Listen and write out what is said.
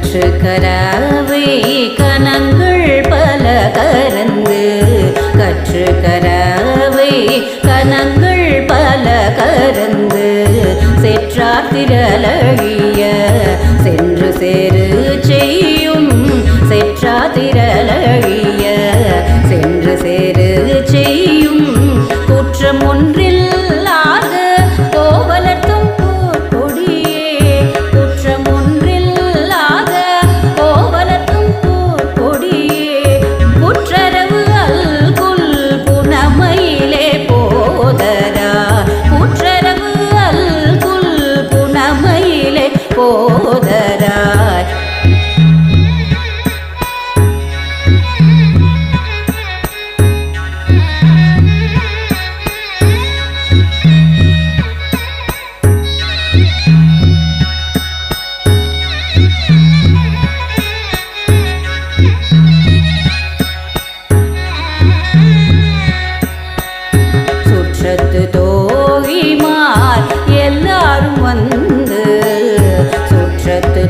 கற்றுக்கராவே கணங்கள் பல கரந்து கற்றுக்கராவே கணங்கள் பல கரந்து செற்றார் திரளழிய சென்று சேரு செய்யும் செற்றா திரளழிய சென்று சேரு செய்யும் குற்றம் ஒன்றில்லாத கோவலர்த்தும் கொடியே குற்றம் ஒன்றில்லாத கோவலர்த்தும் கொடியே குற்றரவு அல்குல் புனமையிலே போதரா குற்றரவு அல்குல் புனமையிலே போதரா சுற்றத்து தோழிமார் எல்லாரும் வந்து சுற்றத்து